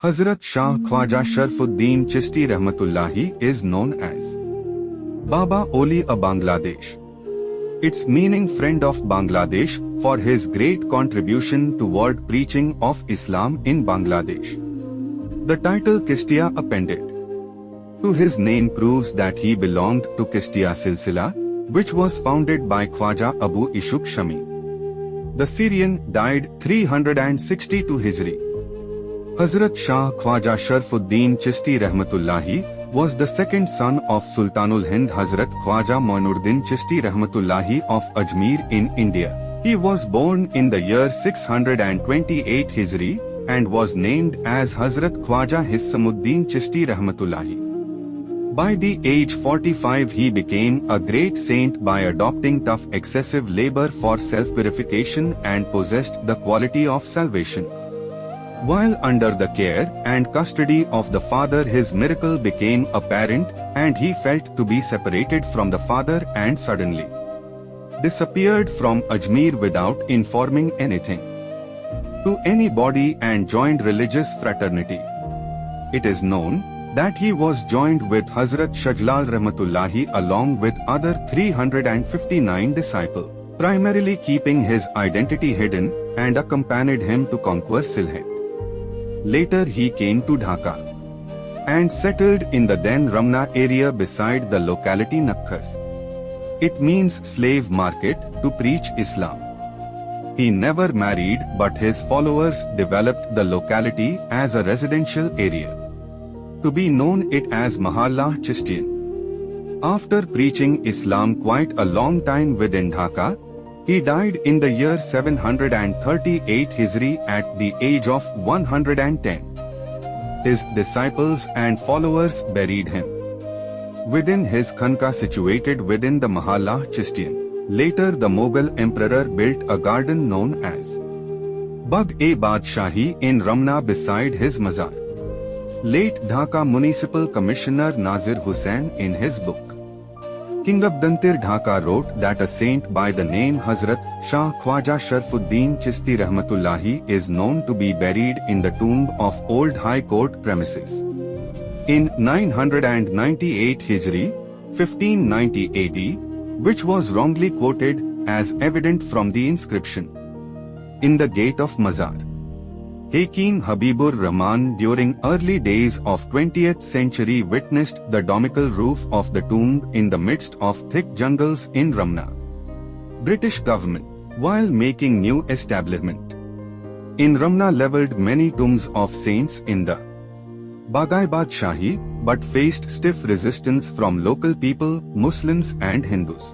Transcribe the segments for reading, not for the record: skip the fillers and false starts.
Hazrat Shah Khwaja Sharfuddin Chishti Rahmatullahi is known as Baba Oli of Bangladesh. Its meaning friend of Bangladesh for his great contribution toward preaching of Islam in Bangladesh. The title Chistiya appended to his name proves that he belonged to Chistiya Silsila, which was founded by Khwaja Abu Ishaq Shami. The Syrian died 362 Hijri. Hazrat Shah Khwaja Sharfuddin Chishti Rahmatullahi was the second son of Sultanul Hind Hazrat Khwaja Moinuddin Chishti Rahmatullahi of Ajmer in India. He was born in the year 628 Hijri and was named as Hazrat Khwaja Hisamuddin Chishti Rahmatullahi. By the age 45 he became a great saint by adopting tough excessive labor for self-purification and possessed the quality of salvation. While under the care and custody of the father, his miracle became apparent and he felt to be separated from the father and suddenly disappeared from Ajmer without informing anything to anybody and joined religious fraternity. It is known that he was joined with Hazrat Shahjalal Rahmatullahi along with other 359 disciples, primarily keeping his identity hidden, and accompanied him to conquer Sylhet. Later he came to Dhaka and settled in the then Ramna area beside the locality Nakhas. It means slave market, to preach Islam. He never married, but his followers developed the locality as a residential area, to be known it as Mahalla Chistian. After preaching Islam quite a long time within Dhaka, he died in the year 738 Hijri at the age of 110. His disciples and followers buried him within his khanqa situated within the Mahalla Chistian. Later the Mughal emperor built a garden known as Bagh-e-Badshahi in Ramna beside his mazar. Late Dhaka Municipal Commissioner Nazir Hussain in his book King Abdantir Dhaka wrote that a saint by the name Hazrat Shah Khwaja Sharfuddin Chishti Rahmatullahi is known to be buried in the tomb of Old High Court premises. In 998 Hijri, 1590 AD, which was wrongly quoted as evident from the inscription in the gate of Mazar. Hakim Habibur Rahman during early days of 20th century witnessed the domical roof of the tomb in the midst of thick jungles in Ramna. British government, while making new establishment in Ramna, leveled many tombs of saints in the Bagh-e-Badshahi, but faced stiff resistance from local people, Muslims and Hindus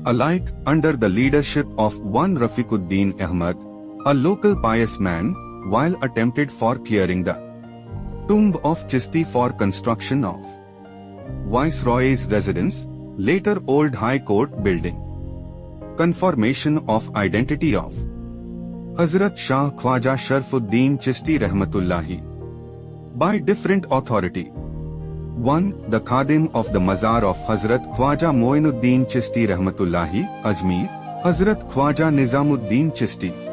alike, under the leadership of one Rafiquddin Ahmad, a local pious man, while attempted for clearing the tomb of Chisti for construction of Viceroy's residence, later Old High Court building. Confirmation of identity of Hazrat Shah Khwaja Sharfuddin Chishti Rahmatullahi by different authority. 1. The Khadim of the Mazar of Hazrat Khwaja Moinuddin Chishti Rahmatullahi, Ajmer, Hazrat Khwaja Nizamuddin Chishti.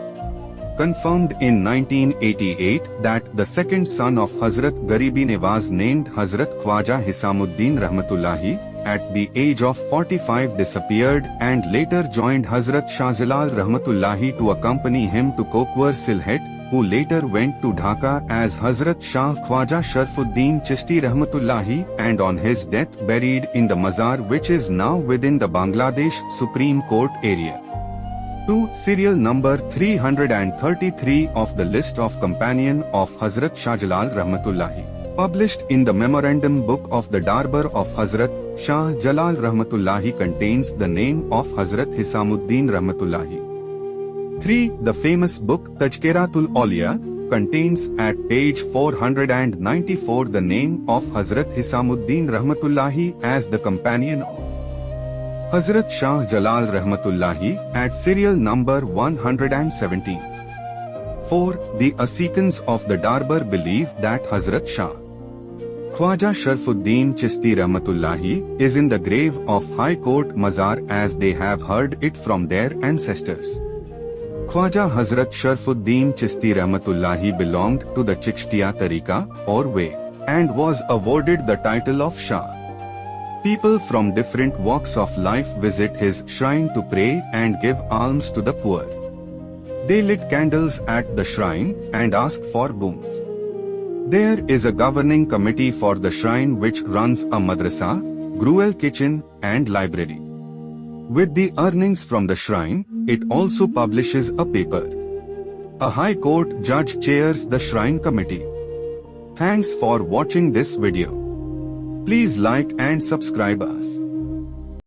Confirmed in 1988 that the second son of Hazrat Garibi Nawaz named Hazrat Khwaja Hisamuddin Rahmatullahi at the age of 45 disappeared and later joined Hazrat Shahjalal Rahmatullahi to accompany him to conquer Sylhet, who later went to Dhaka as Hazrat Shah Khwaja Sharfuddin Chishti Rahmatullahi and on his death buried in the Mazar, which is now within the Bangladesh Supreme Court area. 2. Serial number 333 of the list of companion of Hazrat Shahjalal Rahmatullahi, published in the memorandum book of the Darbar of Hazrat Shah Jalal Rahmatullahi, contains the name of Hazrat Hisamuddin Rahmatullahi. 3. The famous book Tazkiratul Awliya contains at page 494 the name of Hazrat Hisamuddin Rahmatullahi as the companion of Hazrat Shah Jalal Rahmatullahi at serial number 117. 4. The Asikans of the Darbar believe that Hazrat Shah Khwaja Sharfuddin Chishti Rahmatullahi is in the grave of High Court Mazar as they have heard it from their ancestors. Khwaja Hazrat Sharfuddin Chishti Rahmatullahi belonged to the Chishtiya Tariqa or way and was awarded the title of Shah. People from different walks of life visit his shrine to pray and give alms to the poor. They lit candles at the shrine and ask for boons. There is a governing committee for the shrine which runs a madrasa, gruel kitchen and library. With the earnings from the shrine, it also publishes a paper. A High Court judge chairs the shrine committee. Thanks for watching this video. Please like and subscribe us.